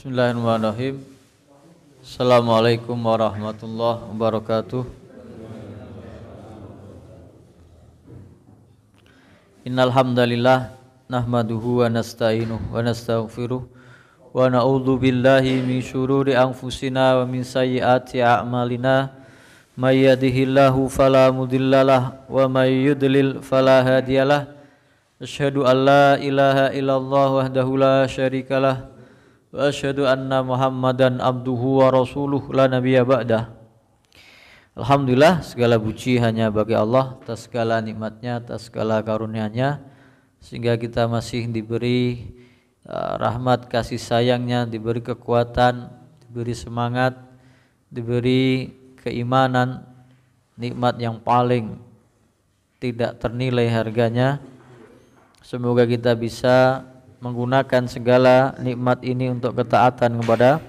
Bismillahirrahmanirrahim. Assalamualaikum warahmatullahi wabarakatuh. Innal hamdalillah nahmaduhu wa nasta'inuhu wa nastaghfiruh wa na'udzu billahi min syururi anfusina wa min sayyiati a'malina. May yahdihillahu fala mudhillalah wa may yudlil fala hadiyalah. Asyhadu an la ilaha illallah wahdahu la syarikalah wa asyhadu anna Muhammadan abduhu wa rasuluh la nabiyya ba'dah. Alhamdulillah, segala puji hanya bagi Allah atas segala nikmatnya, atas segala karunia-Nya, sehingga kita masih diberi rahmat kasih sayangnya, diberi kekuatan, diberi semangat, diberi keimanan, nikmat yang paling tidak ternilai harganya. Semoga kita bisa menggunakan segala nikmat ini untuk ketaatan kepada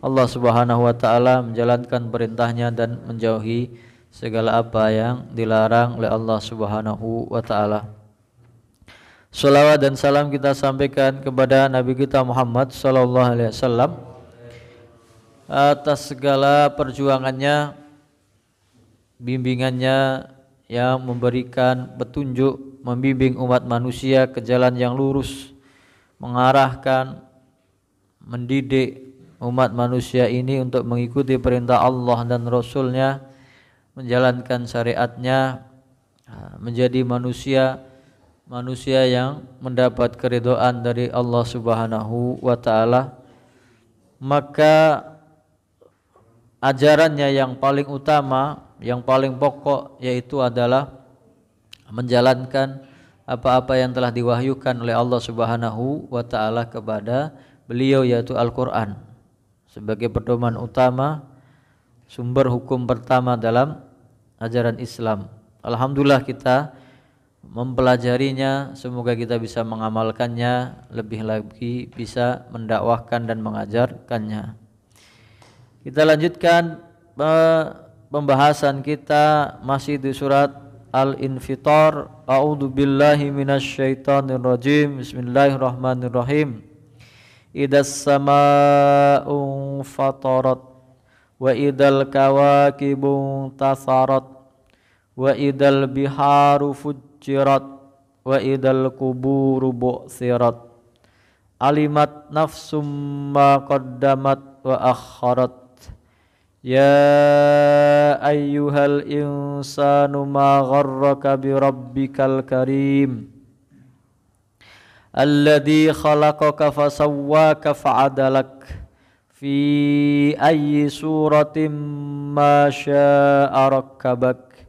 Allah Subhanahu wa taala, menjalankan perintahnya dan menjauhi segala apa yang dilarang oleh Allah Subhanahu wa taala. Shalawat dan salam kita sampaikan kepada Nabi kita Muhammad sallallahu alaihi wasallam atas segala perjuangannya, bimbingannya yang memberikan petunjuk, membimbing umat manusia ke jalan yang lurus, mengarahkan, mendidik umat manusia ini untuk mengikuti perintah Allah dan Rasul-Nya, menjalankan syariat-Nya, menjadi manusia yang mendapat keridhaan dari Allah Subhanahu wa taala. Maka ajarannya yang paling utama, yang paling pokok, yaitu adalah menjalankan apa-apa yang telah diwahyukan oleh Allah Subhanahu wa taala kepada beliau, yaitu Al-Qur'an, sebagai pedoman utama, sumber hukum pertama dalam ajaran Islam. Alhamdulillah kita mempelajarinya, semoga kita bisa mengamalkannya, lebih lagi bisa mendakwahkan dan mengajarkannya. Kita lanjutkan pembahasan kita masih di surat Al-Infitar. A'udzu billahi minasyaitonir rajim. Bismillahirrahmanirrahim. Idas samaa'u fatarat wa idal kawakibu tasarat wa idal biharu fujjirat wa idal kuburu bu'sirat alimat nafsum ma qaddamat wa akharat. Ya ayyuhal insanu ma gharraka bi rabbikal karim alladzi khalaqaka fasawwaka fa'adalak fi ayyi suratin ma syaa rakkabak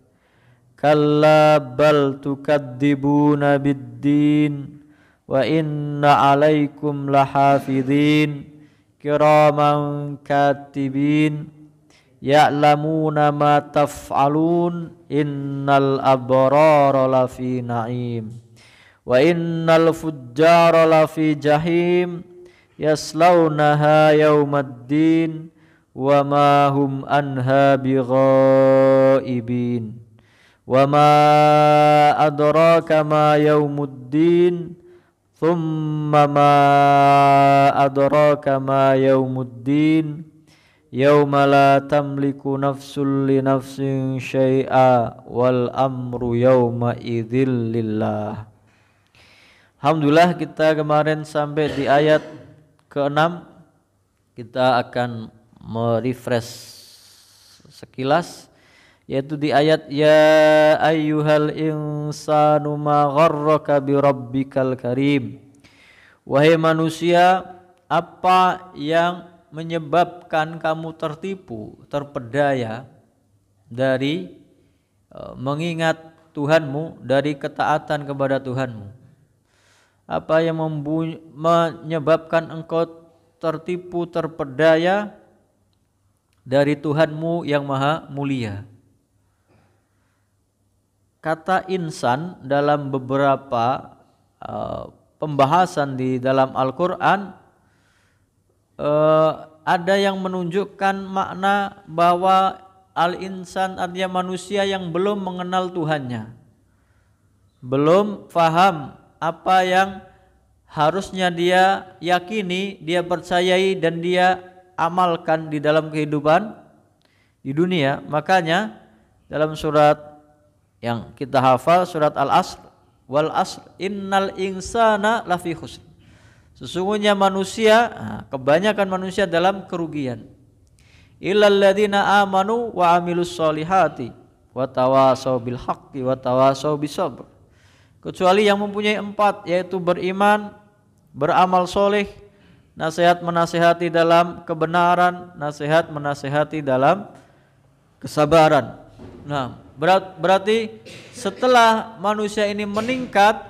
kalla bal tukadzibuna biddin wa inna 'alaikum lahafidhin kiraman katibin ya'lamuna ma taf'alun innal abrara lafi na'im wa innal fujjara lafi jahim yaslaunaha yaumaddin wa ma hum anha bighaibin wa ma adraka ma yaumuddin thumma ma adraka ma yaumuddin yauma la tamliku nafsun li nafsin syai'a wal amru yauma idzil lillah. Alhamdulillah, kita kemarin sampai di ayat ke-6. Kita akan merefresh sekilas, yaitu di ayat ya ayyuhal insanu ma gharraka bi rabbikal karim. Wahai manusia, apa yang menyebabkan kamu tertipu, terpedaya dari mengingat Tuhanmu, dari ketaatan kepada Tuhanmu? Apa yang menyebabkan engkau tertipu, terpedaya dari Tuhanmu yang maha mulia? Kata insan dalam beberapa pembahasan di dalam Al-Quran ada yang menunjukkan makna bahwa al-insan artinya manusia yang belum mengenal Tuhannya, belum faham apa yang harusnya dia yakini, dia percayai dan dia amalkan di dalam kehidupan di dunia. Makanya dalam surat yang kita hafal, surat Al-Asr, wal asr innal insana lafi khusr. Sesungguhnya manusia, kebanyakan manusia dalam kerugian. Illal ladzina amanu wa amilus solihati wa tawasau bil haqqi wa tawasau bis sabr. Kecuali yang mempunyai 4, yaitu beriman, beramal soleh, nasihat menasihati dalam kebenaran, nasihat menasihati dalam kesabaran. Nah, berarti setelah manusia ini meningkat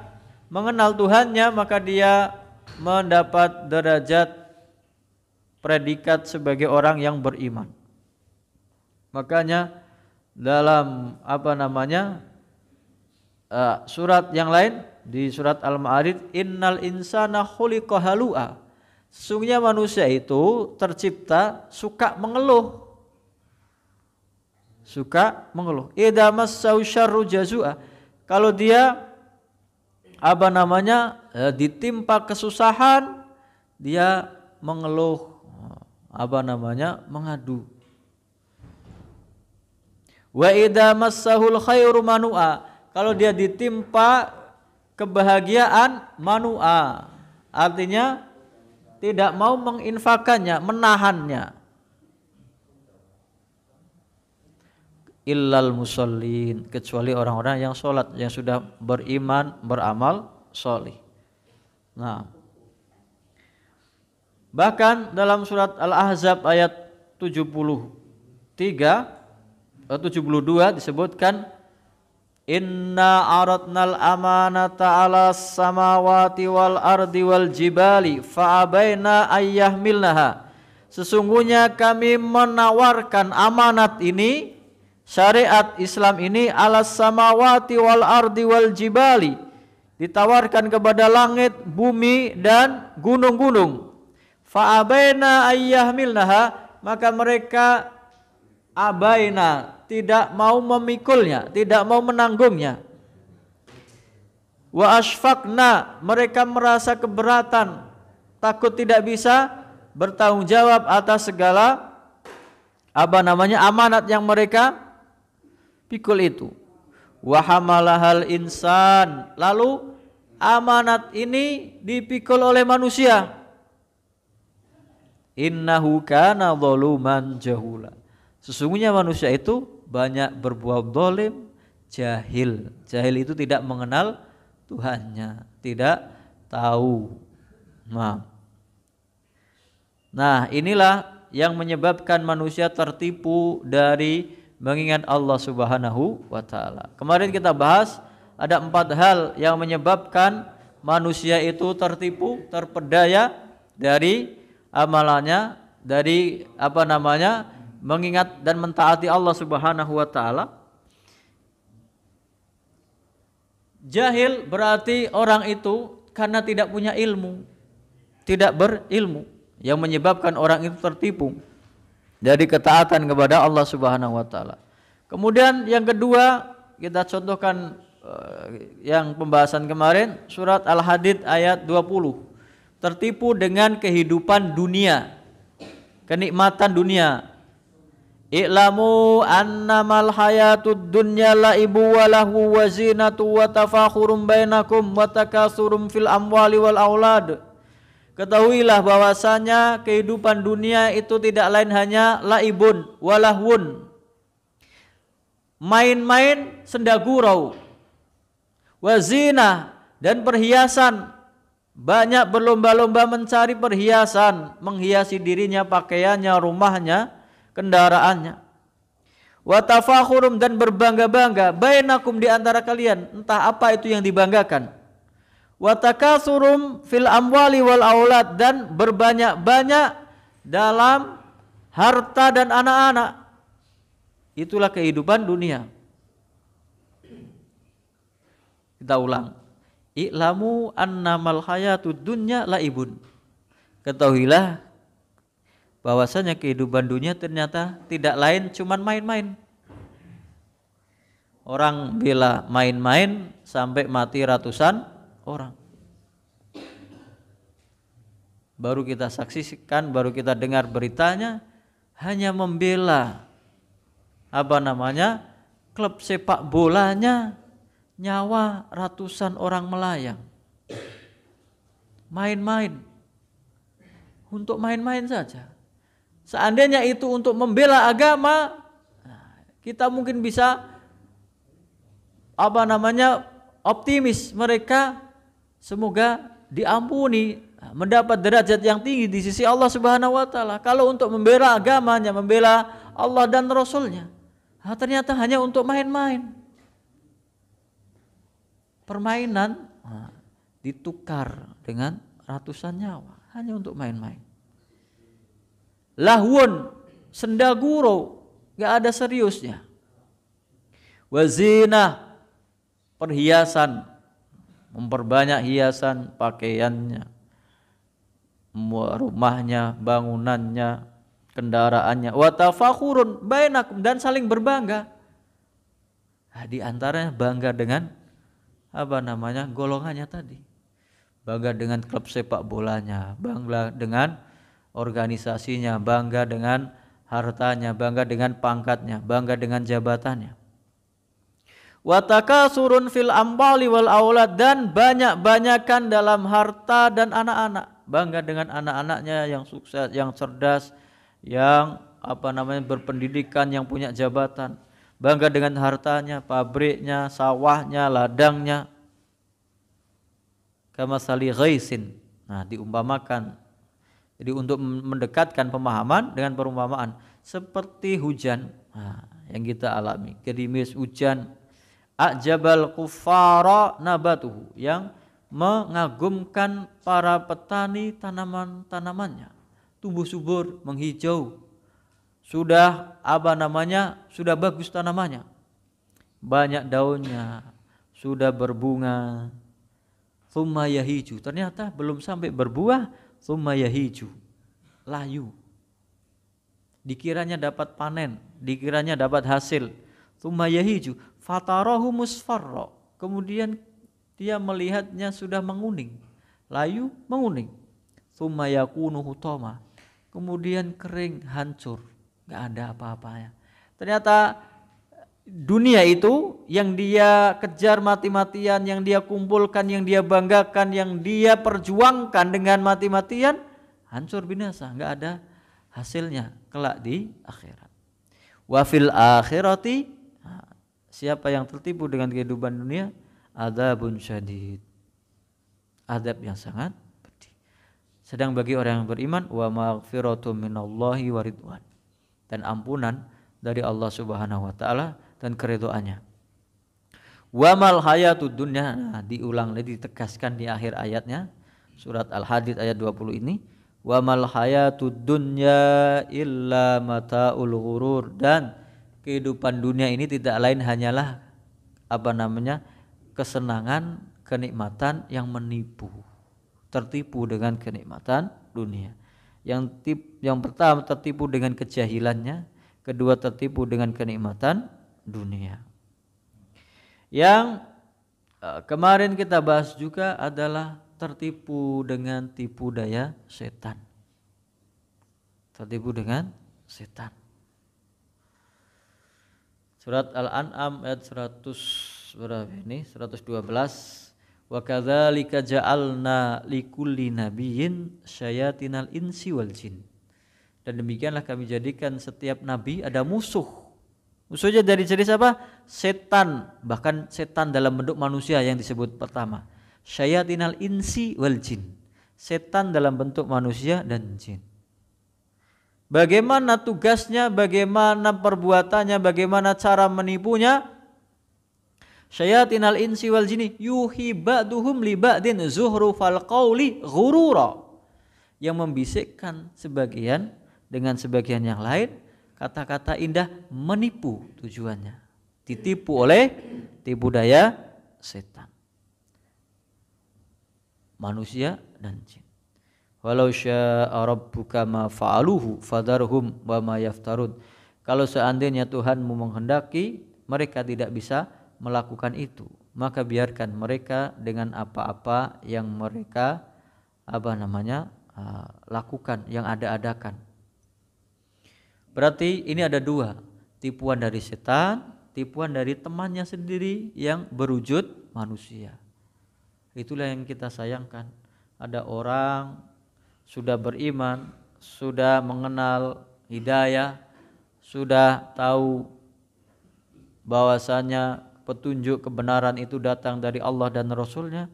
mengenal Tuhannya, maka dia mendapat derajat predikat sebagai orang yang beriman. Makanya dalam surat yang lain, di surat Al-Ma'arij, innal insana khuliqa halu'a. Sesungguhnya manusia itu tercipta suka mengeluh. Suka mengeluh. Idza massau syarru jazua. Kalau dia ditimpa kesusahan, dia mengeluh, mengadu. Wa idza massahul khairu manu'a. Kalau dia ditimpa kebahagiaan, manu'a, artinya tidak mau menginfakannya, menahannya. Illal musallin, kecuali orang-orang yang sholat, yang sudah beriman, beramal solih. Nah, bahkan dalam surat Al-Ahzab ayat 72 disebutkan, inna aradnal amanata ala samawati wal ardi wal jibali fa'abaina ayyahmilnaha. Sesungguhnya kami menawarkan amanat ini, syariat Islam ini, ala samawati wal ardi wal jibali, ditawarkan kepada langit, bumi dan gunung-gunung. Fa'abaina ayyahmilnaha, maka mereka abaina, tidak mau memikulnya, tidak mau menanggungnya. Wa asfaqna, mereka merasa keberatan, takut tidak bisa bertanggung jawab atas segala amanat yang mereka pikul itu. Wa hamalahal insan, lalu amanat ini dipikul oleh manusia. Innahu kana zaluman jahula. Sesungguhnya manusia itu banyak berbuat zalim, jahil. Jahil itu tidak mengenal Tuhannya, tidak tahu. Nah, inilah yang menyebabkan manusia tertipu dari mengingat Allah Subhanahu wa ta'ala. Kemarin kita bahas ada 4 hal yang menyebabkan manusia itu tertipu, terpedaya dari amalannya, dari mengingat dan mentaati Allah Subhanahu wa ta'ala. Jahil berarti orang itu karena tidak punya ilmu, tidak berilmu, yang menyebabkan orang itu tertipu dari ketaatan kepada Allah Subhanahu wa ta'ala. Kemudian yang kedua, kita contohkan yang pembahasan kemarin, surat Al-Hadid ayat 20. Tertipu dengan kehidupan dunia, kenikmatan dunia. I'lamu annamal hayatud dunya laibu wa lahu wa zinatu wa tafakhurum bainakum wa takatsurum fil amwali wal aulad. Ketahuilah bahwasanya kehidupan dunia itu tidak lain hanya laibun wa lahwun, main-main senda gurau, wa zinah, dan perhiasan. Banyak berlomba-lomba mencari perhiasan, menghiasi dirinya, pakaiannya, rumahnya, kendaraannya. Wa tafakhurum, dan berbangga-bangga, bainakum, di antara kalian, entah apa itu yang dibanggakan. Wa takatsurum fil amwali wal aulad, dan berbanyak-banyak dalam harta dan anak-anak. Itulah kehidupan dunia. Kita ulang. I'lamu annamal hayatud dunya laibun. Ketahuilah bahwasanya kehidupan dunia ternyata tidak lain cuman main-main. Orang bila main-main sampai mati ratusan orang. baru kita saksikan, baru kita dengar beritanya, hanya membela klub sepak bolanya, nyawa ratusan orang melayang. Main-main, untuk main-main saja. Seandainya itu untuk membela agama, kita mungkin bisa optimis, mereka semoga diampuni, mendapat derajat yang tinggi di sisi Allah Subhanahu wa taala. Kalau untuk membela agamanya, membela Allah dan Rasulnya, ternyata hanya untuk main-main. Permainan ditukar dengan ratusan nyawa hanya untuk main-main. Lahwun, sendaguro, gak ada seriusnya. Wazina, perhiasan, memperbanyak hiasan pakaiannya, rumahnya, bangunannya, kendaraannya. Wa tafakhurun bainakum, dan saling berbangga. Di antaranya bangga dengan golongannya tadi. Bangga dengan klub sepak bolanya, bangga dengan organisasinya, bangga dengan hartanya, bangga dengan pangkatnya, bangga dengan jabatannya. Wa takasurun fil amwali wal aulad, dan banyak-banyakan dalam harta dan anak-anak. Bangga dengan anak-anaknya yang sukses, yang cerdas, yang berpendidikan, yang punya jabatan. Bangga dengan hartanya, pabriknya, sawahnya, ladangnya. Kama sali ghaisin. Diumpamakan. Jadi untuk mendekatkan pemahaman dengan perumpamaan seperti hujan yang kita alami. Gerimis hujan, a'jabal kuffara nabatuhu, yang mengagumkan para petani tanaman-tanamannya. Tumbuh subur, menghijau. Sudah sudah bagus tanamannya. Banyak daunnya, sudah berbunga. Tsumma yahiju, ternyata belum sampai berbuah, tsumma yahiju, layu. Dikiranya dapat panen, dikiranya dapat hasil. Tsumma yahiju, fatarahu musfarra, kemudian dia melihatnya sudah menguning. Layu, menguning. Tsumma yakunu hutama, kemudian kering, hancur, enggak ada apa-apanya. Ternyata dunia itu yang dia kejar mati-matian, yang dia kumpulkan, yang dia banggakan, yang dia perjuangkan dengan mati-matian, hancur binasa, enggak ada hasilnya kelak di akhirat. Wa fil akhirati, siapa yang tertipu dengan kehidupan dunia, adzabun syadid, azab yang sangat pedih. Sedang bagi orang yang beriman, wa maghfiratum minallahi wa ridwan, dan ampunan dari Allah Subhanahu wa taala dan keridhaannya. Wa mal hayatud dunya, diulang lagi, ditegaskan di akhir ayatnya, surat Al-Hadid ayat 20 ini, wa mal hayatud dunya illa mataul ghurur, dan kehidupan dunia ini tidak lain hanyalah kesenangan, kenikmatan yang menipu. Tertipu dengan kenikmatan dunia. Yang pertama tertipu dengan kejahilannya, kedua tertipu dengan kenikmatan dunia. Yang kemarin kita bahas juga adalah tertipu dengan tipu daya setan. Tertipu dengan setan. Surat Al-An'am ayat 112. Wa kadzalika ja'alna likulli nabiyyin syayatinal insi wal jin. Dan demikianlah kami jadikan setiap nabi ada musuh. Musuhnya dari jenis apa? Setan, bahkan setan dalam bentuk manusia yang disebut pertama. Syayatinal insi wal jin. Setan dalam bentuk manusia dan jin. Bagaimana tugasnya, bagaimana perbuatannya, bagaimana cara menipunya? Syayatinal insi wal jini yuhi ba'duhum li ba'din zuhrufal qawli ghurura, yang membisikkan sebagian dengan sebagian yang lain kata-kata indah, menipu tujuannya. Ditipu oleh tipu daya setan. Manusia dan jin. Walau syaa rabbuka ma fa'aluhu fadarhum wa ma yaftarun. Kalau seandainya Tuhanmu menghendaki mereka tidak bisa melakukan itu, maka biarkan mereka dengan apa-apa yang mereka lakukan, yang ada-adakan. Berarti ini ada dua, tipuan dari setan, tipuan dari temannya sendiri yang berwujud manusia. Itulah yang kita sayangkan. Ada orang sudah beriman, sudah mengenal hidayah, sudah tahu bahwasanya petunjuk kebenaran itu datang dari Allah dan Rasulnya,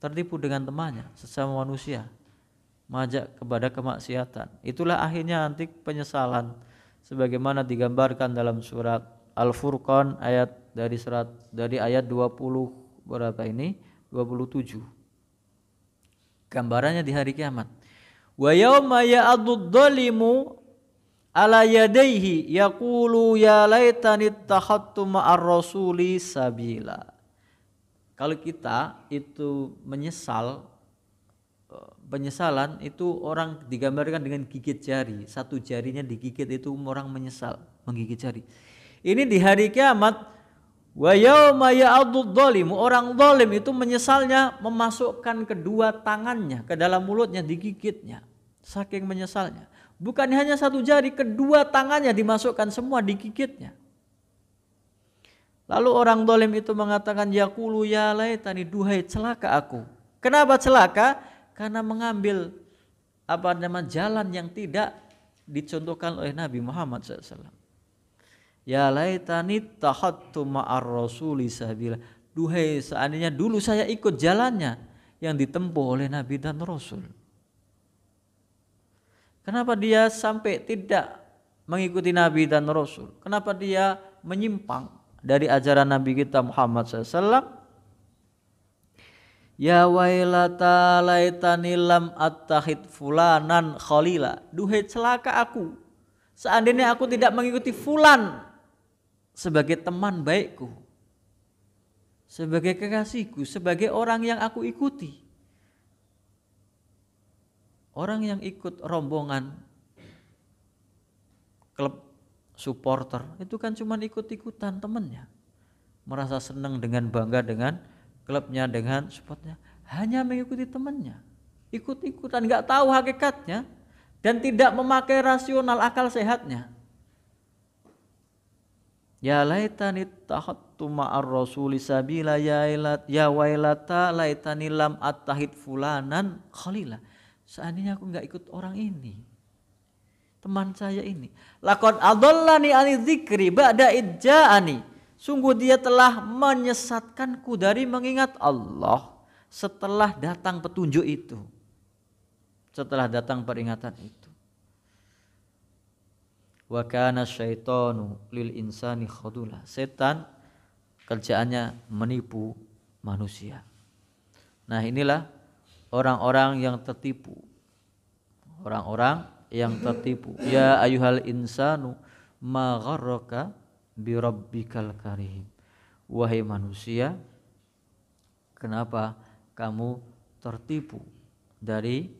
tertipu dengan temannya sesama manusia, mengajak kepada kemaksiatan. Itulah akhirnya nanti penyesalan, sebagaimana digambarkan dalam surat Al-Furqan dari ayat 20 berapa ini? 27. Gambarannya di hari kiamat. Wa yauma ya'addu dzalimu ala yadayhi yaqulu ya laitani ittakhadtu ma'ar rasuli sabila. Kalau kita itu penyesalan itu orang digambarkan dengan gigit jari, satu jarinya digigit, itu orang menyesal menggigit jari. Ini di hari kiamat. Wa yauma ya'addu dzalimu, orang zalim itu menyesalnya memasukkan kedua tangannya ke dalam mulutnya, digigitnya saking menyesalnya. Bukan hanya satu jari, kedua tangannya dimasukkan semua, digigitnya. Lalu orang zalim itu mengatakan yaqulu ya laitani, duhai celaka aku. Kenapa celaka? Karena mengambil jalan yang tidak dicontohkan oleh Nabi Muhammad SAW. Ya laitani tahattu ma'ar rasuli sabila, duhai seandainya dulu saya ikut jalannya yang ditempuh oleh Nabi dan Rasul. Kenapa dia sampai tidak mengikuti Nabi dan Rasul? Kenapa dia menyimpang dari ajaran Nabi kita Muhammad SAW? Ya wailata laitani lam attahid fulanan khalila, duhai celaka aku seandainya aku tidak mengikuti fulan sebagai teman baikku, sebagai kekasihku, sebagai orang yang aku ikuti. Orang yang ikut rombongan klub supporter itu kan cuma ikut-ikutan temannya, merasa senang dengan bangga dengan klubnya, dengan supportnya, hanya mengikuti temannya, ikut-ikutan, nggak tahu hakikatnya dan tidak memakai rasional akal sehatnya. Ya laitani tahattu ma'ar rasuli sabila ya wailata laitani lam attahid fulanan khalila. Seandainya aku enggak ikut orang ini, teman saya ini. Laqad adallani ani dzikri ba'da idja'ani. Sungguh dia telah menyesatkanku dari mengingat Allah setelah datang petunjuk itu, setelah datang peringatan itu. Wa kana syaitanu lil insani khadula. Setan kerjaannya menipu manusia. Nah, inilah orang-orang yang tertipu. Orang-orang yang tertipu. Ya ayyuhal insanu ma gharraka bi rabbikal karim. Wahai manusia, kenapa kamu tertipu dari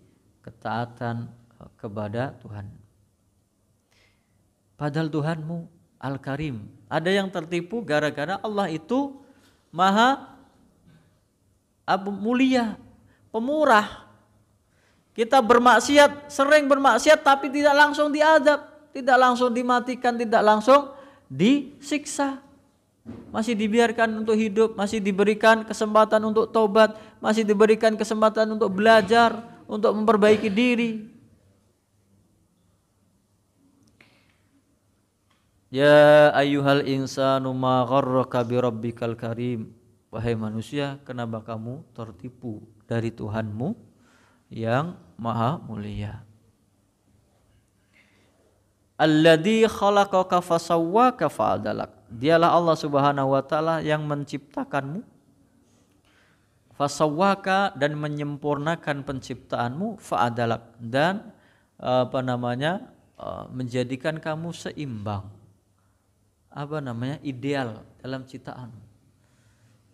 ketaatan kepada Tuhan? Padahal Tuhanmu Al-Karim. Ada yang tertipu gara-gara Allah itu maha mulia, pemurah. Kita bermaksiat, sering bermaksiat tapi tidak langsung diazab, tidak langsung dimatikan, tidak langsung disiksa. Masih dibiarkan untuk hidup, masih diberikan kesempatan untuk taubat, masih diberikan kesempatan untuk belajar, untuk memperbaiki diri. Ya ayyuhal insanu ma gharraka bi rabbikal karim. Wahai manusia, kenapa kamu tertipu dari Tuhanmu yang maha mulia? Alladzi khalaqaka fasawwaka fa'adalak. Dialah Allah Subhanahu wa taala yang menciptakanmu, fasawwaka, dan menyempurnakan penciptaanmu, fa'adalak, dan menjadikan kamu seimbang, ideal dalam ciptaanmu.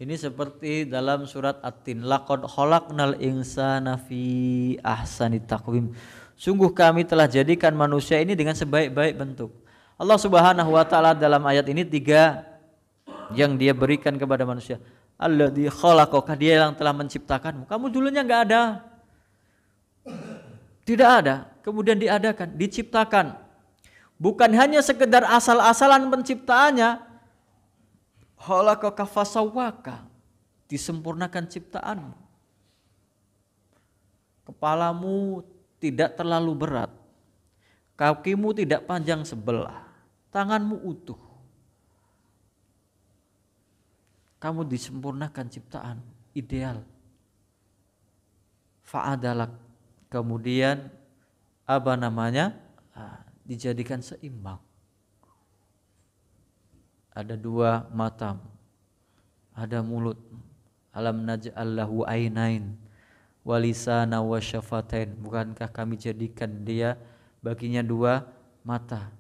Ini seperti dalam surat At-Tin, laqad khalaqnal insana fi ahsani taqwim. Sungguh kami telah jadikan manusia ini dengan sebaik-baik bentuk. Allah Subhanahu wa taala dalam ayat ini 3 yang dia berikan kepada manusia. Alladzi khalaqaka, dia yang telah menciptakanmu. Kamu dulunya enggak ada. Tidak ada, kemudian diadakan, diciptakan. Bukan hanya sekedar asal-asalan penciptaannya, khalaqaka fasawwaka, disempurnakan ciptaanmu. Kepalamu tidak terlalu berat, kakimu tidak panjang sebelah, tanganmu utuh. Kamu disempurnakan ciptaan, ideal. Fa'adalak, kemudian dijadikan seimbang. Ada dua mata, ada mulut. Alam naj'al lahu ainain wa lisana wa syafatain. Bukankah kami jadikan dia baginya dua mata?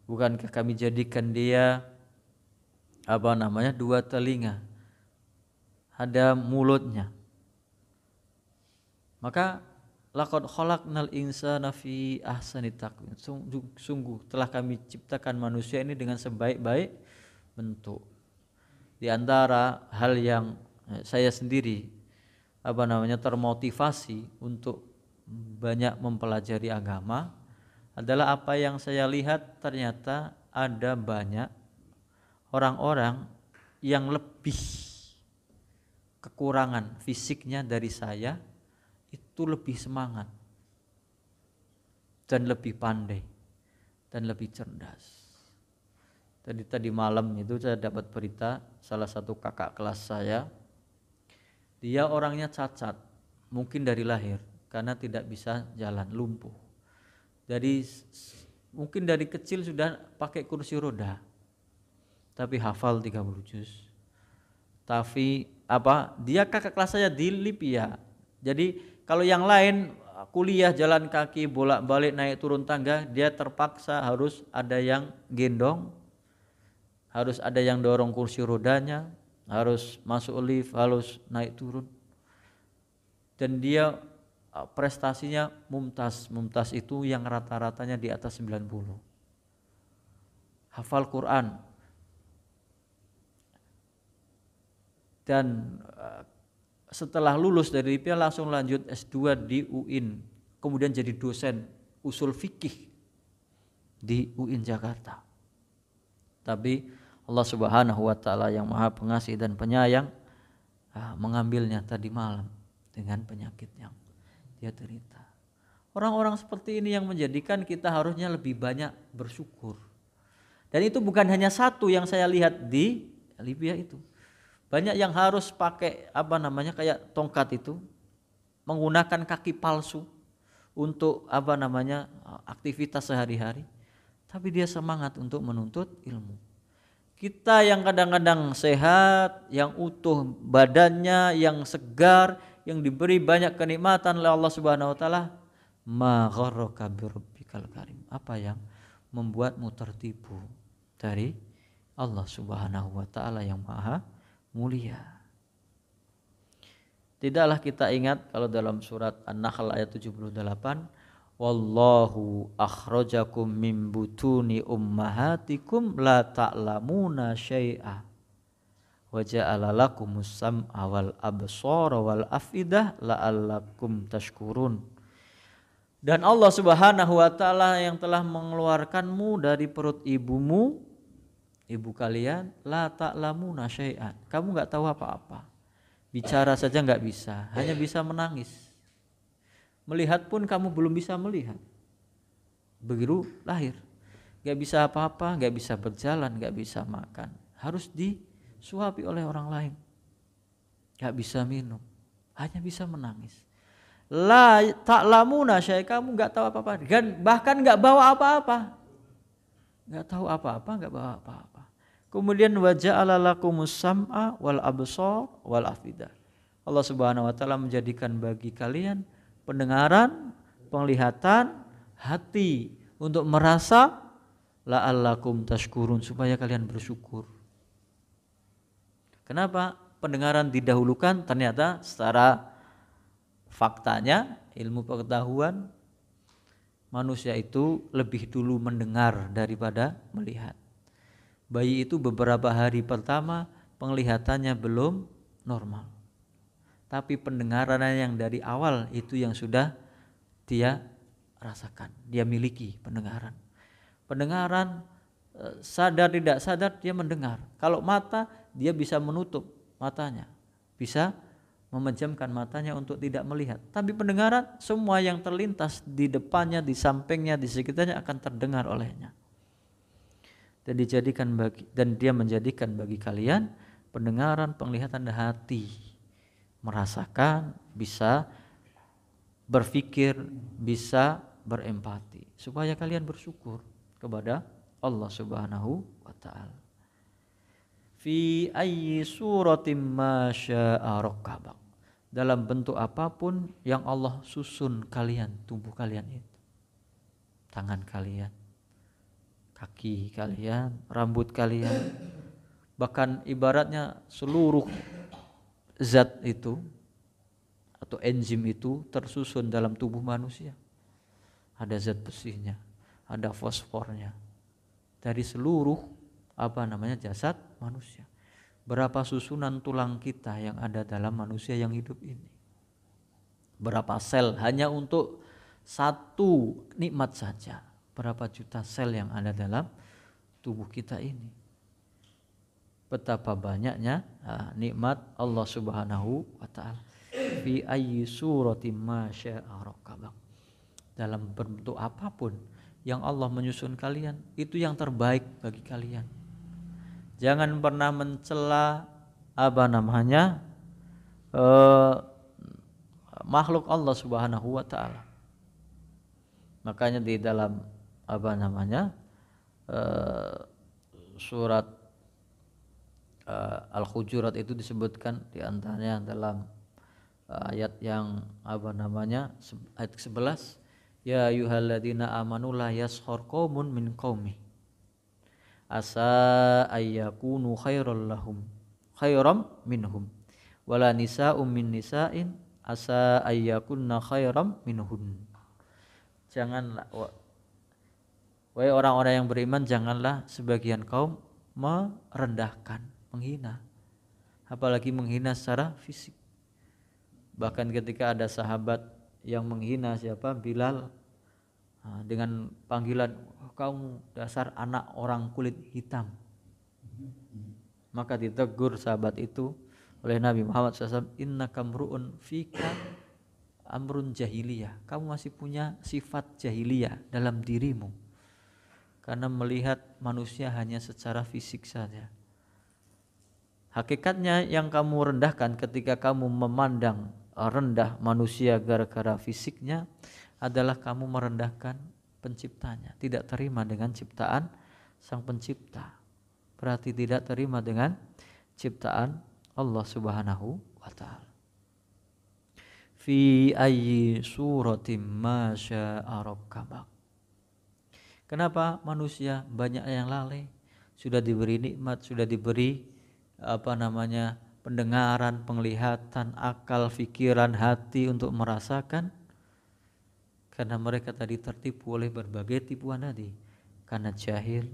Bukankah kami jadikan dia dua telinga? Ada mulutnya. Maka laqad khalaqnal insana fi ahsani taqwim. Sungguh telah kami ciptakan manusia ini dengan sebaik-baik bentuk. Di antara hal yang saya sendiri termotivasi untuk banyak mempelajari agama adalah apa yang saya lihat, ternyata ada banyak orang-orang yang lebih kekurangan fisiknya dari saya, itu lebih semangat dan lebih pandai dan lebih cerdas. Tadi malam itu saya dapat berita salah satu kakak kelas saya, dia orangnya cacat, mungkin dari lahir karena tidak bisa jalan, lumpuh. Jadi mungkin dari kecil sudah pakai kursi roda, tapi hafal 30 juz. Tapi dia kakak kelas saya di Libya. Jadi kalau yang lain kuliah jalan kaki, bolak-balik naik turun tangga, dia terpaksa harus ada yang gendong, harus ada yang dorong kursi rodanya, harus masuk lift, harus naik turun. Dan dia prestasinya mumtaz. Mumtaz itu yang rata-ratanya di atas 90. Hafal Quran. Dan setelah lulus dari IPA langsung lanjut S2 di UIN, kemudian jadi dosen usul fikih di UIN Jakarta. Tapi Allah Subhanahu wa taala yang Maha Pengasih dan Penyayang mengambilnya tadi malam dengan penyakit yang dia derita. Orang-orang seperti ini yang menjadikan kita harusnya lebih banyak bersyukur. Dan itu bukan hanya satu yang saya lihat di Libya itu. Banyak yang harus pakai kayak tongkat itu, menggunakan kaki palsu untuk aktivitas sehari-hari, tapi dia semangat untuk menuntut ilmu. Kita yang kadang-kadang sehat, yang utuh badannya, yang segar, yang diberi banyak kenikmatan oleh Allah Subhanahu wa taala, ma gharraka birabbikal karim. Apa yang membuatmu tertipu dari Allah Subhanahu wa taala yang Maha mulia. Tidaklah kita ingat kalau dalam surat An-Nahl ayat 78, wallahu akhrajakum min butuni ummahatikum la ta'lamuna syai'a wa ja'ala lakumus sam'a wal absara wal afidah la'allakum tashkurun. Dan Allah Subhanahu wa taala yang telah mengeluarkanmu dari perut ibumu, ibu kalian, la ta'lamuna syai'an, kamu enggak tahu apa-apa. Bicara saja enggak bisa, hanya bisa menangis. Melihat pun kamu belum bisa melihat. Begitu lahir, enggak bisa apa-apa, enggak bisa berjalan, enggak bisa makan. Harus disuapi oleh orang lain. Enggak bisa minum, hanya bisa menangis. La ta'lamuna syai'an, kamu enggak tahu apa-apa, bahkan enggak bawa apa-apa. Enggak tahu apa-apa, enggak bawa apa-apa. Kemudian wa ja'ala lakumus sam'a wal absar wal afidah. Allah Subhanahu wa taala menjadikan bagi kalian pendengaran, penglihatan, hati untuk merasa, la'allakum tashkurun, supaya kalian bersyukur. Kenapa pendengaran didahulukan? Ternyata secara faktanya, ilmu pengetahuan, manusia itu lebih dulu mendengar daripada melihat. Bayi itu beberapa hari pertama penglihatannya belum normal, tapi pendengarannya yang dari awal itu yang sudah dia rasakan, dia miliki pendengaran. Pendengaran sadar tidak sadar dia mendengar. Kalau mata dia bisa menutup matanya, bisa memejamkan matanya untuk tidak melihat. Tapi pendengaran semua yang terlintas di depannya, di sampingnya, di sekitarnya akan terdengar olehnya. Dan dia menjadikan bagi kalian pendengaran, penglihatan dan hati, merasakan, bisa berpikir, bisa berempati, supaya kalian bersyukur kepada Allah Subhanahu wa taala. Fi ayyi suratim ma syaa rakkabak. Dalam bentuk apapun yang Allah susun kalian, tubuh kalian itu. Tangan kalian, kaki kalian, rambut kalian, bahkan ibaratnya seluruh zat itu atau enzim itu tersusun dalam tubuh manusia. Ada zat besinya, ada fosfornya dari seluruh jasad manusia. Berapa susunan tulang kita yang ada dalam manusia yang hidup ini? Berapa sel hanya untuk satu nikmat saja? Berapa juta sel yang ada dalam tubuh kita ini? Betapa banyaknya nikmat Allah Subhanahu wa taala. Fi ayyi suratin ma syaa rakkabak. Dalam bentuk apapun yang Allah menyusun kalian, itu yang terbaik bagi kalian. Jangan pernah mencela makhluk Allah Subhanahu wa taala. Makanya di dalam surat Al-Hujurat itu disebutkan di antaranya dalam ayat yang ayat 11, ya ayyuhalladzina amanu la yaskhar qaumun min qaumi asa ayyakunu khairam minhum wala nisa'um min nisa'in asa ayyakunna khairam minhun. Janganlah wahai orang-orang yang beriman, janganlah sebagian kaum merendahkan, menghina, apalagi menghina secara fisik. Bahkan ketika ada sahabat yang menghina Bilal dengan panggilan kamu dasar anak orang kulit hitam, maka ditegur sahabat itu oleh Nabi Muhammad SAW, innaka mru'un fika amrun jahiliyah, kamu masih punya sifat jahiliyah dalam dirimu, karena melihat manusia hanya secara fisik saja. Hakikatnya yang kamu rendahkan ketika kamu memandang rendah manusia gara-gara fisiknya adalah kamu merendahkan penciptanya, tidak terima dengan ciptaan sang pencipta, berarti tidak terima dengan ciptaan Allah Subhanahu wa taala. Fi ayyi suratim ma syaa rakkabak. Kenapa manusia banyak yang lalai? Sudah diberi nikmat, sudah diberi pendengaran, penglihatan, akal, pikiran, hati untuk merasakan, karena mereka tadi tertipu oleh berbagai tipuan tadi, karena jahil,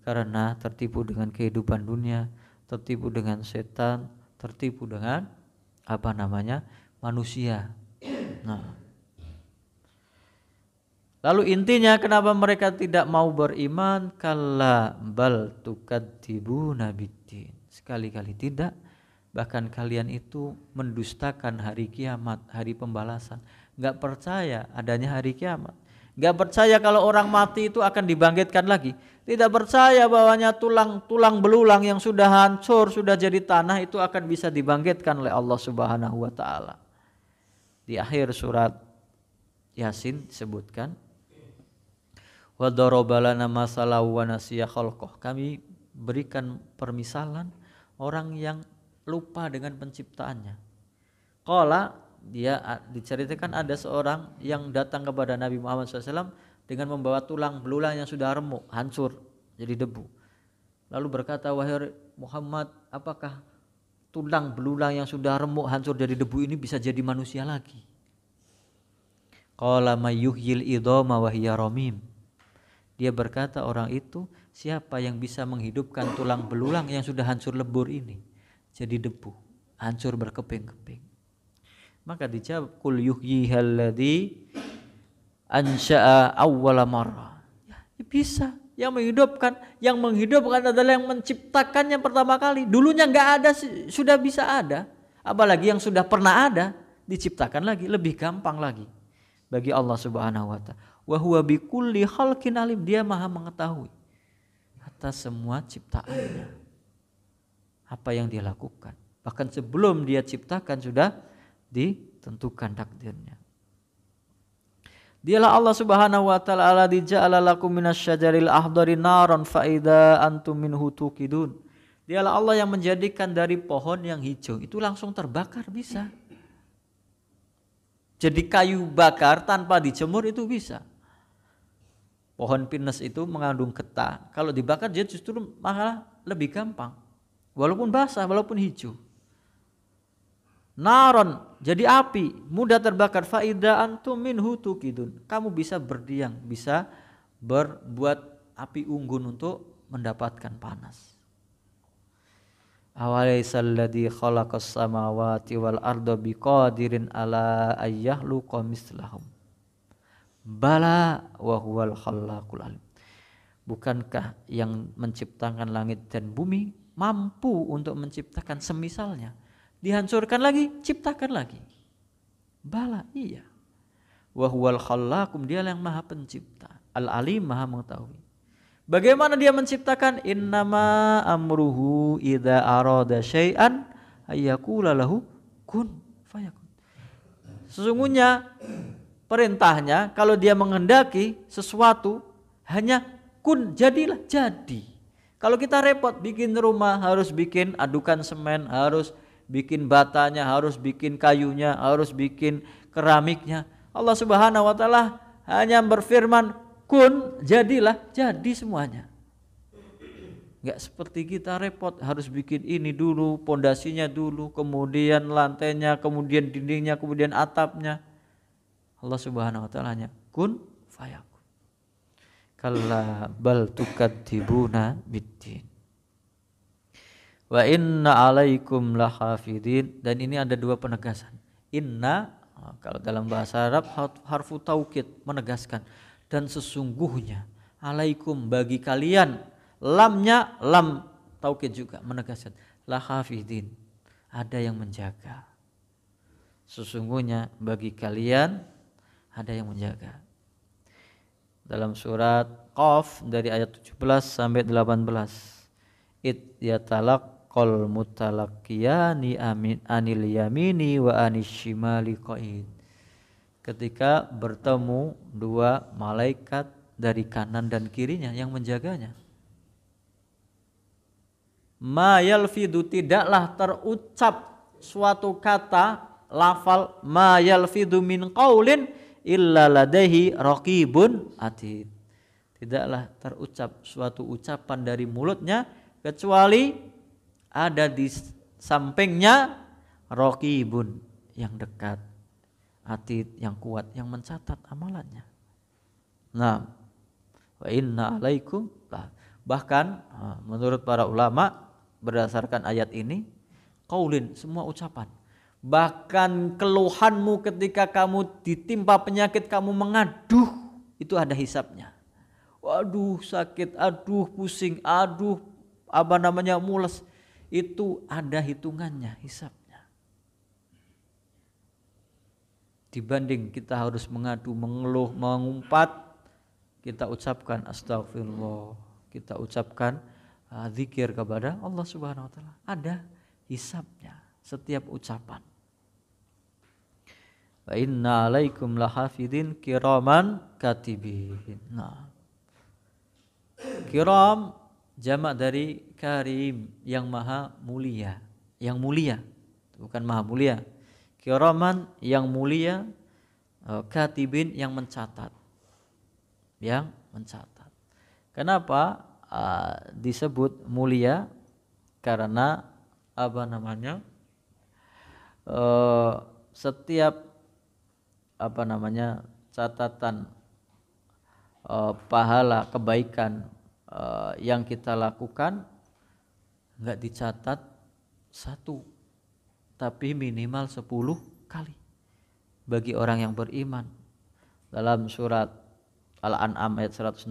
karena tertipu dengan kehidupan dunia, tertipu dengan setan, tertipu dengan manusia. Lalu intinya kenapa mereka tidak mau beriman? Kalla bal tukadzibuna biddin. Sekali-kali tidak, bahkan kalian itu mendustakan hari kiamat, hari pembalasan. Enggak percaya adanya hari kiamat. Enggak percaya kalau orang mati itu akan dibangkitkan lagi. Tidak percaya bahwanya tulang belulang yang sudah hancur, sudah jadi tanah itu akan bisa dibangkitkan oleh Allah Subhanahu wa taala. Di akhir surat Yasin disebutkan, wa darabalana masalahu wa nasiya khalqah. Kami berikan permisalan orang yang lupa dengan penciptaannya. Qala, dia diceritakan ada seorang yang datang kepada Nabi Muhammad SAW dengan membawa tulang belulang yang sudah remuk, hancur, jadi debu. Lalu berkata, wahai Muhammad, apakah tulang belulang yang sudah remuk, hancur, jadi debu ini bisa jadi manusia lagi? Qala may yuhyil idhama wa hiya ramim. Dia berkata, orang itu, siapa yang bisa menghidupkan tulang belulang yang sudah hancur lebur ini jadi debu, hancur berkeping-keping? Maka dijawab, qul yuhyihalladzi ansya'a awwala marrah. Ya, bisa. Yang menghidupkan adalah yang menciptakannya pertama kali. Dulunya nggak ada, sudah bisa ada. Apalagi yang sudah pernah ada, diciptakan lagi, lebih gampang lagi bagi Allah Subhanahu wa taala. Wa huwa bikulli khalqin alim, dia maha mengetahui atas semua ciptaannya. Apa yang dia lakukan. Bahkan sebelum dia ciptakan sudah ditentukan takdirnya. Dialah Allah Subhanahu wa taala alladzi ja'ala lakum minasyajaril akhdari naran fa idza antum minhu tuqidun. Dialah Allah yang menjadikan dari pohon yang hijau itu langsung terbakar bisa. Jadi kayu bakar tanpa dijemur itu bisa. Pohon pinus itu mengandung getah. Kalau dibakar dia justru malah lebih gampang. Walaupun basah, walaupun hijau. Naron, jadi api, mudah terbakar. Faida antum minhu tuqidun. Kamu bisa berdiam, bisa berbuat api unggun untuk mendapatkan panas. Awalaisal ladzi khalaqas samawati wal arda biqadirin ala ayyahluqa mislahum. Bala wa huwal khallaqul alim. Bukankah yang menciptakan langit dan bumi mampu untuk menciptakan semisalnya? Dihancurkan lagi, ciptakan lagi. Bala, iya. Wa huwal khallaqum, dia yang maha pencipta. Al-alim, maha mengetahui. Bagaimana dia menciptakan? Innama amruhu idza arada syai'an ayyaqula lahu kun fayakun. Sesungguhnya perintahnya kalau dia menghendaki sesuatu hanya kun, jadilah, jadi. Kalau kita repot bikin rumah, harus bikin adukan semen, harus bikin batanya, harus bikin kayunya, harus bikin keramiknya. Allah Subhanahu wa taala hanya berfirman, kun, jadilah, jadi semuanya. Enggak seperti kita repot harus bikin ini dulu, pondasinya dulu, kemudian lantainya, kemudian dindingnya, kemudian atapnya. Allah Subhanahu wa taala hanya kun fayakun. Kalla bal tukadzibuna biddin. Wa inna alaikum lahafidin, dan ini ada dua penegasan. Inna, kalau dalam bahasa Arab harfu taukid, menegaskan, dan sesungguhnya, alaikum, bagi kalian, lamnya lam taukid juga menegaskan, lahafidin, ada yang menjaga. Sesungguhnya bagi kalian ada yang menjaga. Dalam surat Qaf dari ayat 17 sampai 18. It yatalaqal mutalaqiyani anil yamini wa anis shimali qaid. Ketika bertemu dua malaikat dari kanan dan kirinya yang menjaganya. Ma yalfidu, tidaklah terucap suatu kata lafal ma yalfidu min qaulin illa ladaihi raqibun atid. Tidaklah terucap suatu ucapan dari mulutnya kecuali ada di sampingnya raqibun, yang dekat, atid, yang kuat, yang mencatat amalannya. Nah, wa inna alaikum, bahkan menurut para ulama berdasarkan ayat ini, qaulin, semua ucapan. Bahkan keluhanmu ketika kamu ditimpa penyakit, kamu mengaduh, itu ada hisabnya. Waduh sakit, aduh pusing, aduh mules, itu ada hitungannya, hisabnya. Dibanding kita harus mengadu, mengeluh, mengumpat, kita ucapkan astagfirullah, kita ucapkan zikir kepada Allah Subhanahu wa taala. Ada hisabnya setiap ucapan. Wa inna alaikum lahafidin kiraman katibin. Nah, kiram jamak dari karim, yang maha mulia, yang mulia, bukan maha mulia. Kiraman, yang mulia, katibin, yang mencatat, yang mencatat. Kenapa disebut mulia? Karena setiap catatan pahala kebaikan yang kita lakukan enggak dicatat satu, tapi minimal 10 kali bagi orang yang beriman. dalam surat Al-An'am ayat 160,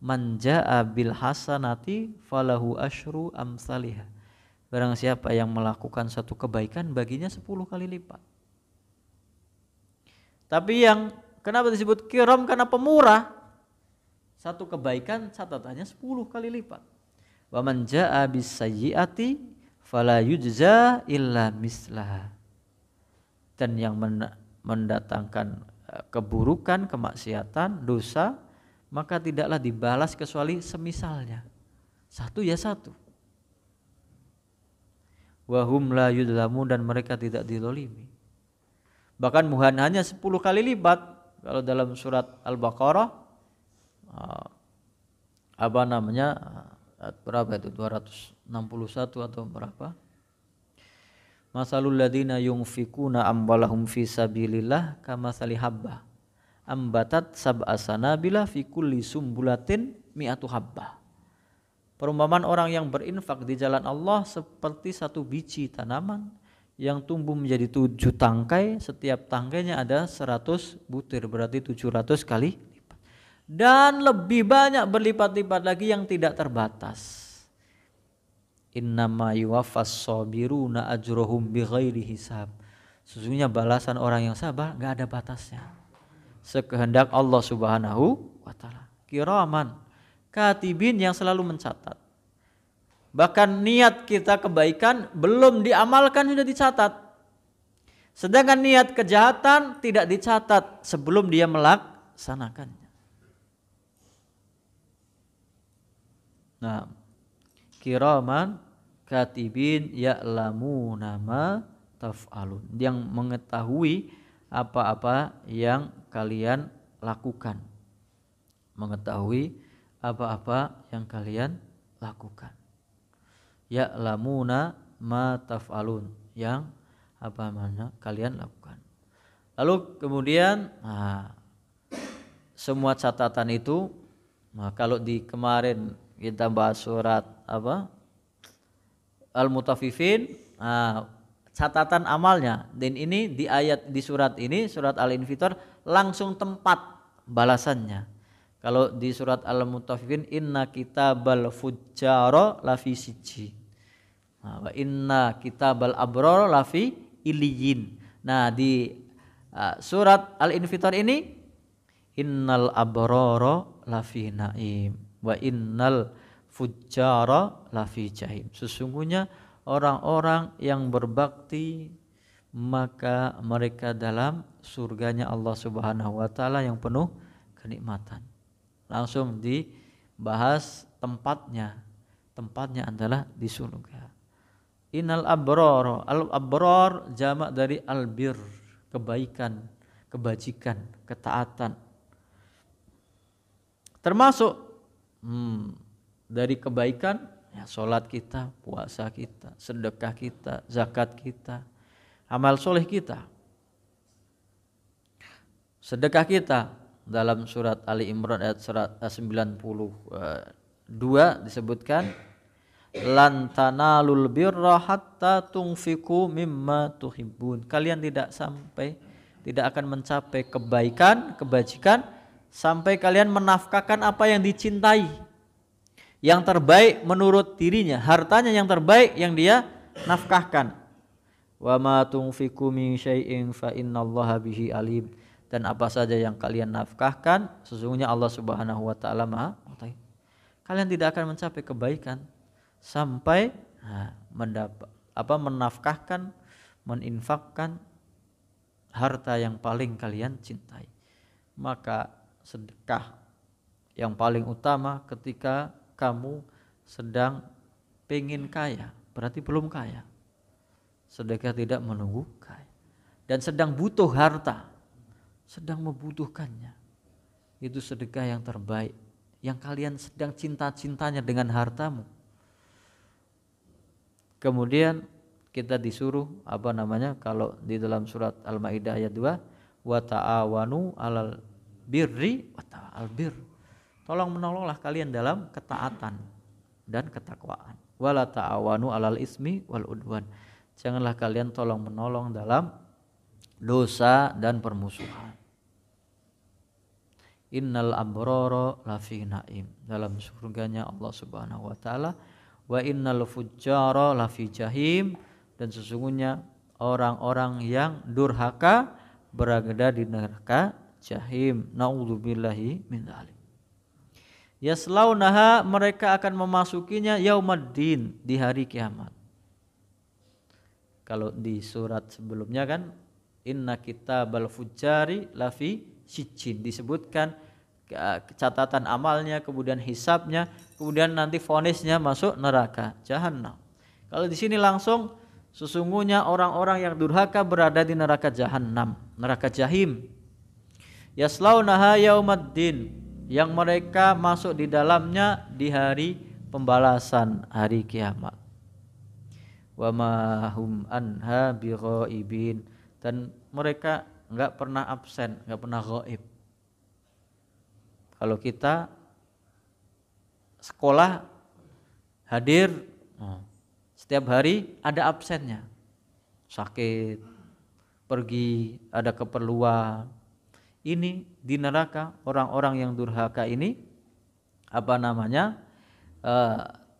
man jaa bil hasanati falahu asyru amsalihha. Barang siapa yang melakukan satu kebaikan baginya 10 kali lipat. Tapi yang kenapa disebut kiram? Karena pemurah. Satu kebaikan catatannya 10 kali lipat. Wa man jaa bis sayyiati fala yujza illa mislaha. Dan yang mendatangkan keburukan, kemaksiatan, dosa, maka tidaklah dibalas kecuali semisalnya. Satu ya satu. Wa hum la yudlamun, dan mereka tidak dilolimi. Bahkan hanya 10 kali lipat. Kalau dalam surat Al-Baqarah berapa itu, 261 atau berapa? Masalul ladina yunfikuna amwalahum fi sabilillah kamatsali habbah ambatat sab'a sanabila fi kulli sumbulatin mi'atu habbah. Perumpamaan orang yang berinfak di jalan Allah seperti satu biji tanaman yang tumbuh menjadi 7 tangkai, setiap tangkainya ada 100 butir, berarti 700 kali lipat. Dan lebih banyak berlipat-lipat lagi yang tidak terbatas. Innama yuwaffas sabiruna ajrohum bighairi hisab. Sesungguhnya balasan orang yang sabar enggak ada batasnya, sekehendak Allah Subhanahu wa taala. Kiraman katibin, yang selalu mencatat. Bahkan niat kita kebaikan belum diamalkan sudah dicatat. Sedangkan niat kejahatan tidak dicatat sebelum dia melaksanakannya. Nah, kiraman katibin ya'lamuna ma taf'alun, yang mengetahui apa-apa yang kalian lakukan. Mengetahui apa-apa yang kalian lakukan. Ya'lamuna ma taf'alun, yang apa namanya kalian lakukan. Lalu kemudian semua catatan itu, kalau di kemarin kita bahas surat Al-Mutaffifin, catatan amalnya, dan ini di surat ini, surat Al-Infitar, langsung tempat balasannya. Kalau di surat Al-Mutaffifin, inna kitabal fujjara lafi sijjin, wa inna kitabal abrara lafi iliyin. Nah, di surat Al-Infitar ini, innal abrara lafi naim wa innal fujjara lafi jahim. Sesungguhnya orang-orang yang berbakti maka mereka dalam surganya Allah Subhanahu wa taala yang penuh kenikmatan. Langsung dibahas tempatnya. Tempatnya adalah di surga. Innal abrar, al-abrar jamak dari albir, kebaikan, kebajikan, ketaatan. Termasuk dari kebaikan, ya, sholat kita, puasa kita, sedekah kita, zakat kita, amal soleh kita. Sedekah kita dalam surat Ali Imran ayat 92 disebutkan, lan tanalul birra hatta tunfiqu mimma tuhibbun. Kalian tidak akan mencapai kebaikan, kebajikan sampai kalian menafkahkan apa yang dicintai, yang terbaik menurut dirinya, hartanya yang terbaik yang dia nafkahkan. Wa ma tunfiqu min syai'in fa innallaha bihi alim. Dan apa saja yang kalian nafkahkan, sesungguhnya Allah Subhanahu wa taala Maha mengetahui. Kalian tidak akan mencapai kebaikan sampai menafkahkan, meninfakkan harta yang paling kalian cintai. Maka sedekah yang paling utama ketika kamu sedang pengen kaya, berarti belum kaya. Sedekah tidak menunggu kaya. Dan sedang butuh harta, sedang membutuhkannya, itu sedekah yang terbaik, yang kalian sedang cinta-cintanya dengan hartamu. Kemudian kita disuruh kalau di dalam surat Al-Maidah ayat 2, wa ta'awanu 'alal birri wa ta'al bir. Tolong menolonglah kalian dalam ketaatan dan ketakwaan. Wala ta'awanu 'alal ismi wal udwan. Janganlah kalian tolong menolong dalam dosa dan permusuhan. innal abrara lafi naim, dalam surganya Allah Subhanahu wa taala, wa innal fujjara lafi jahim, dan sesungguhnya orang-orang yang durhaka berada di neraka jahim. Naudzubillahi min dzalik. Yaslaunaha, mereka akan memasukinya yaumaddin, di hari kiamat. Kalau di surat sebelumnya kan inna kitabal fujjari lafi sijjin, disebutkan catatan amalnya, kemudian hisabnya, kemudian nanti vonisnya masuk neraka jahanam. Kalau di sini langsung sesungguhnya orang-orang yang durhaka berada di neraka jahanam, neraka jahim. Yaslaunaha yaumaddin, yang mereka masuk di dalamnya di hari pembalasan, hari kiamat. Wa ma hum anha bighaibin, dan mereka enggak pernah absen, enggak pernah ghaib. Kalau kita sekolah hadir, setiap hari ada absennya. Sakit, pergi, ada keperluan. Ini di neraka orang-orang yang durhaka ini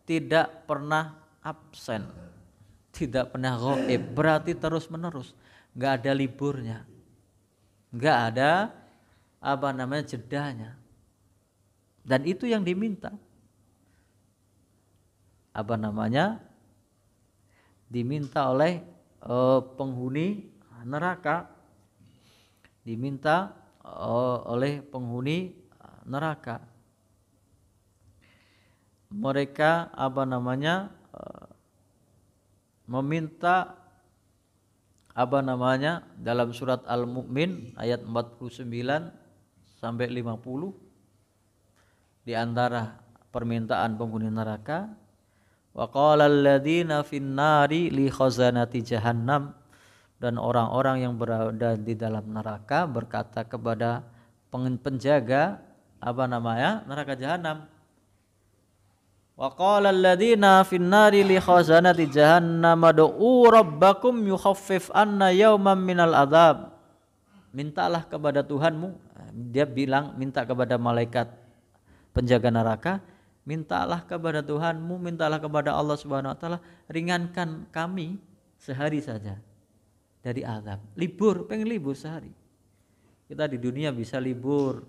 tidak pernah absen, tidak pernah ghaib, berarti terus menerus, nggak ada liburnya, nggak ada jedanya, dan itu yang diminta diminta oleh penghuni neraka, diminta oleh penghuni neraka. Mereka meminta dalam surat Al-Mu'min ayat 49 sampai 50, di antara permintaan penghuni neraka, wa qala alladziina fin nari li khazanati jahannam, dan orang-orang yang berada di dalam neraka berkata kepada penjaga neraka jahanam. Wa qala alladziina fin nari li khazanati jahannam ud'u rabbakum yukhaffif anna yawman minal adzab. Mintalah kepada Tuhanmu, dia bilang minta kepada malaikat penjaga neraka, mintalah kepada Tuhanmu, mintalah kepada Allah Subhanahu wa taala, ringankan kami sehari saja dari azab. Libur, pengen libur sehari. Kita di dunia bisa libur,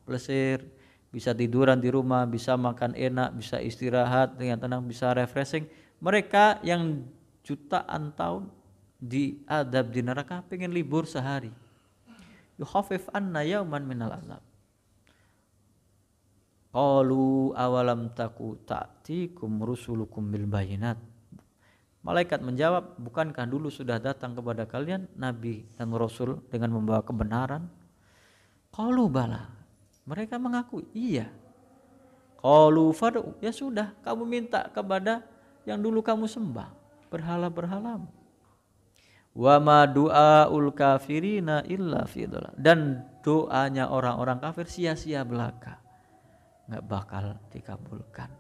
plesir, bisa tiduran di rumah, bisa makan enak, bisa istirahat dengan tenang, bisa refreshing. Mereka yang jutaan tahun di azab di neraka pengen libur sehari. Yukhafif anna yauman minal azab. Qalu awalam taku ta'tikum rusulukum bil bayinat. Malaikat menjawab, bukankah dulu sudah datang kepada kalian nabi dan rasul dengan membawa kebenaran? Qalu bala, mereka mengaku iya. Qalu fad'u, ya sudah, kamu minta kepada yang dulu kamu sembah, berhala-berhalamu. Wa ma du'aul kafirina illa fi dhalal, dan doanya orang-orang kafir sia-sia belaka, enggak bakal dikabulkan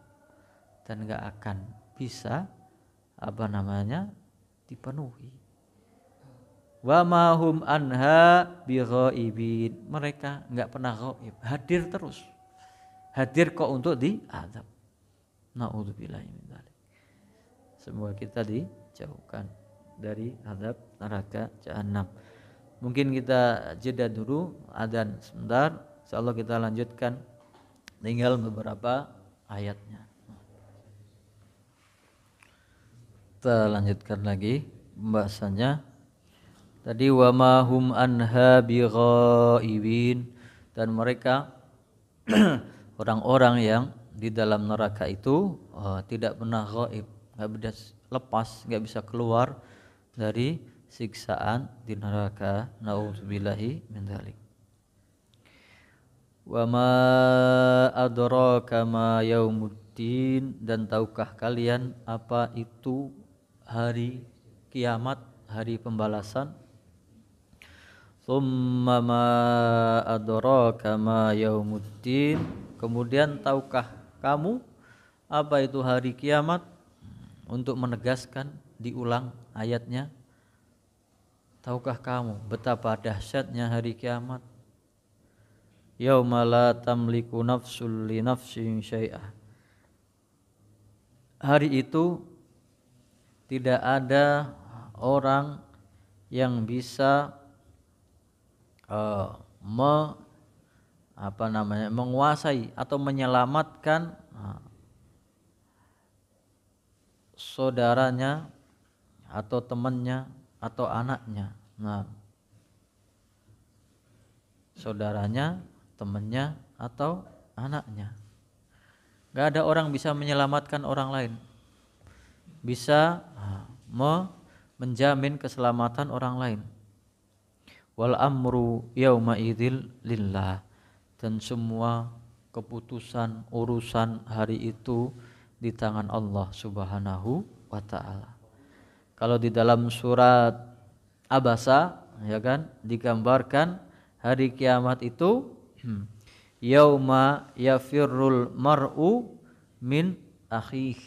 dan enggak akan bisa dipenuhi. Wa ma hum anha bighaibin, mereka enggak pernah ghaib, hadir terus. Hadir kok untuk diazab. Naudzubillahi min dzalik. Semoga kita dijauhkan dari azab neraka jahanam. Mungkin kita jeda dulu adzan sebentar, insyaallah kita lanjutkan tinggal beberapa ayatnya. Kita lanjutkan lagi pembahasannya. Tadi wa ma hum anha bighaibin, dan mereka orang-orang yang di dalam neraka itu tidak pernah ghaib, enggak bisa lepas, enggak bisa keluar dari siksaan di neraka. Nauzubillahi min dzalik. Wa ma adraka ma yaumuddin, dan tahukah kalian apa itu hari kiamat, hari pembalasan? Tsumma ma adraka ma yaumuddin, kemudian tahukah kamu apa itu hari kiamat? Untuk menegaskan, diulang ayatnya. Tahukah kamu betapa dahsyatnya hari kiamat? yauma la tamliku nafsul li nafsin syai'ah. Hari itu tidak ada orang yang bisa menguasai atau menyelamatkan saudaranya atau temannya atau anaknya. Nah, saudaranya, temannya atau anaknya. Gak ada orang bisa menyelamatkan orang lain, bisa menjamin keselamatan orang lain. Wal amru yauma idzil lillah, dan semua keputusan urusan hari itu di tangan Allah Subhanahu wa taala. Kalau di dalam surat Abasa, ya kan, digambarkan hari kiamat itu yauma yafirrul mar'u min akhih.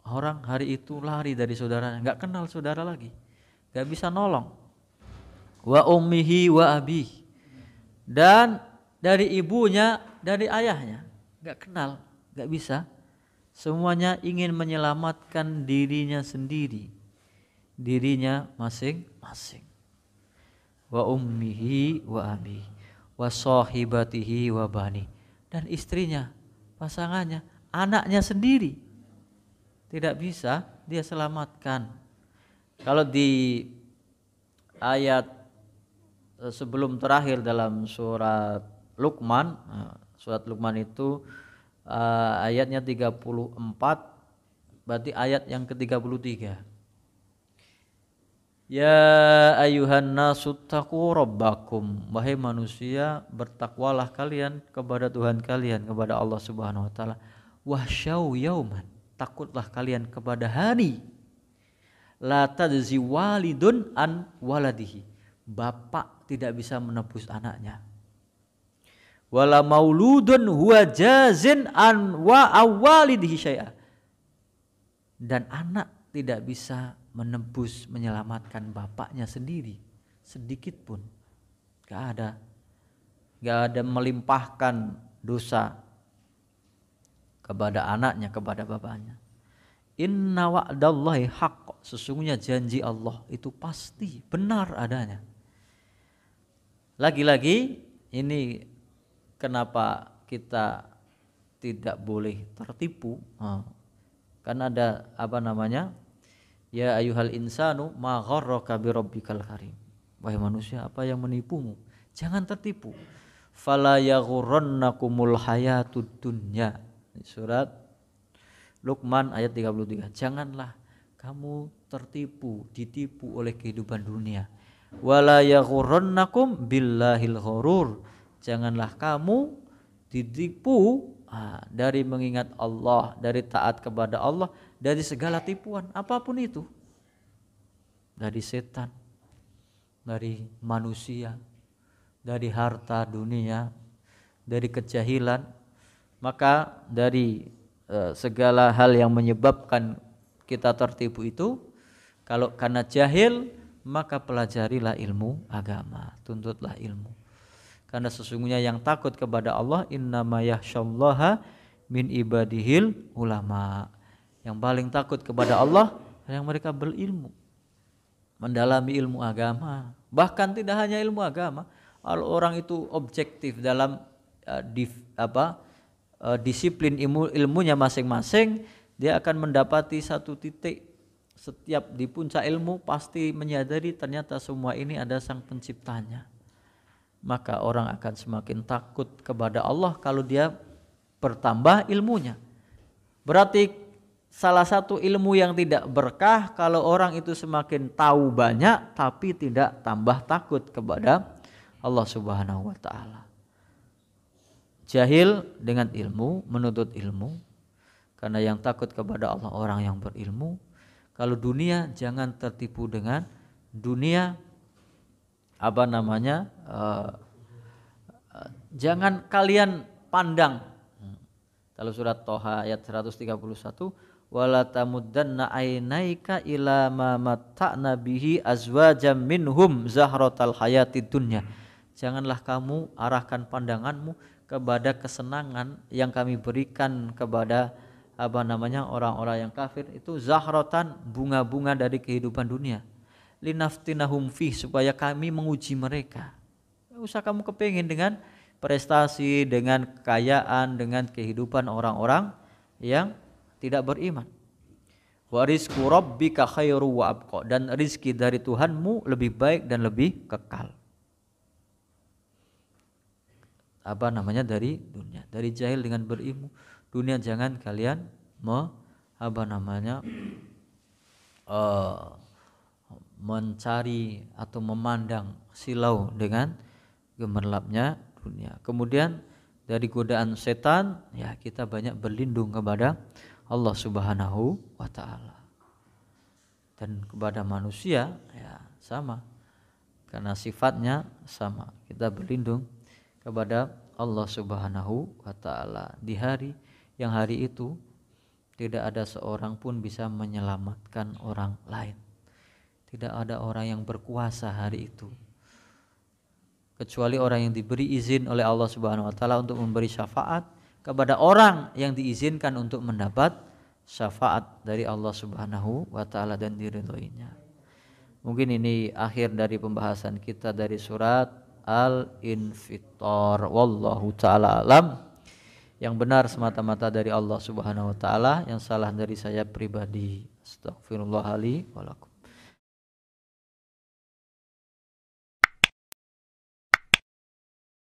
Orang hari itu lari dari saudaranya, enggak kenal saudara lagi, enggak bisa nolong. Wa ummihi wa abih, dan dari ibunya, dari ayahnya, enggak kenal, enggak bisa. Semuanya ingin menyelamatkan dirinya sendiri, dirinya masing-masing. Wa ummihi wa abih wa sahibatihi wa bani, dan istrinya, pasangannya, anaknya sendiri tidak bisa dia selamatkan. Kalau di ayat sebelum terakhir dalam surat Luqman, itu ayatnya 34, berarti ayat yang ke-33. Ya ayuhan nasu taqu rabbakum, wahai manusia bertakwalah kalian kepada Tuhan kalian, kepada Allah Subhanahu wa taala. Wahsyau yauman, takutlah kalian kepada hari la tadzzi walidun an waladihi, bapak tidak bisa menebus anaknya. Wala mauludun huwa jazin an wa awwalidihi syai'a, dan anak tidak bisa menebus, menyelamatkan bapaknya sendiri sedikit pun. Gak ada melimpahkan dosa kepada anaknya, kepada bapaknya. Inna wa'dallahi haqq, sesungguhnya janji Allah itu pasti benar adanya. Lagi-lagi ini kenapa kita tidak boleh tertipu? Karena ada ya ayyuhal insanu ma gharraka bi rabbikal karim, wahai manusia, apa yang menipumu? Jangan tertipu. Fala yaghurrannakumul hayatud dunya, surat Luqman ayat 33. Janganlah kamu ditipu oleh kehidupan dunia. Wala yaghurrannakum billahil ghurur, janganlah kamu ditipu dari mengingat Allah, dari taat kepada Allah, dari segala tipuan apapun itu, dari setan, dari manusia, dari harta dunia, dari kejahilan. Maka dari segala hal yang menyebabkan kita tertipu itu, kalau karena jahil, maka pelajarilah ilmu agama, tuntutlah ilmu. Karena sesungguhnya yang takut kepada Allah innama yakhsyallaha min ibadihil ulama. Yang paling takut kepada Allah yang mereka berilmu, mendalami ilmu agama. Bahkan tidak hanya ilmu agama, kalau orang itu objektif dalam disiplin ilmunya masing-masing, dia akan mendapati satu titik. Setiap di puncak ilmu pasti menyadari ternyata semua ini ada sang penciptanya. Maka orang akan semakin takut kepada Allah kalau dia bertambah ilmunya. Berarti salah satu ilmu yang tidak berkah kalau orang itu semakin tahu banyak tapi tidak tambah takut kepada Allah Subhanahu wa taala. Jahil dengan ilmu, menuntut ilmu, karena yang takut kepada Allah orang yang berilmu. Kalau dunia, jangan tertipu dengan dunia, jangan kalian pandang. Kalau surat Toha ayat 131, wala tamuddanna ainaika ila ma matta'na bihi azwajam minhum zahratal hayatid dunya. janganlah kamu arahkan pandanganmu kepada kesenangan yang kami berikan kepada orang-orang yang kafir itu zahrotan, bunga-bunga dari kehidupan dunia, linaftinahum fih, supaya kami menguji mereka. Gak usah kamu kepingin dengan prestasi, dengan kekayaan, dengan kehidupan orang-orang yang tidak beriman. Wa rizqu rabbika khairu wa abqa, dan rizki dari Tuhanmu lebih baik dan lebih kekal. Dari dunia, dari jahil dengan berilmu. Dunia jangan kalian mencari atau memandang silau dengan gemerlapnya dunia. Kemudian dari godaan setan, ya kita banyak berlindung kepada Allah Subhanahu wa taala. Dan kepada manusia ya sama. Karena sifatnya sama. Kita berlindung kepada Allah Subhanahu wa taala di hari itu tidak ada seorang pun bisa menyelamatkan orang lain. Tidak ada orang yang berkuasa hari itu kecuali orang yang diberi izin oleh Allah Subhanahu wa taala untuk memberi syafaat kepada orang yang diizinkan untuk mendapat syafaat dari Allah Subhanahu wa taala dan diridhoinya. Mungkin ini akhir dari pembahasan kita dari surat Al-Infitar. Wallahu taala alam. Yang benar semata-mata dari Allah Subhanahu wa taala, yang salah dari saya pribadi. Astaghfirullah li wa lakum.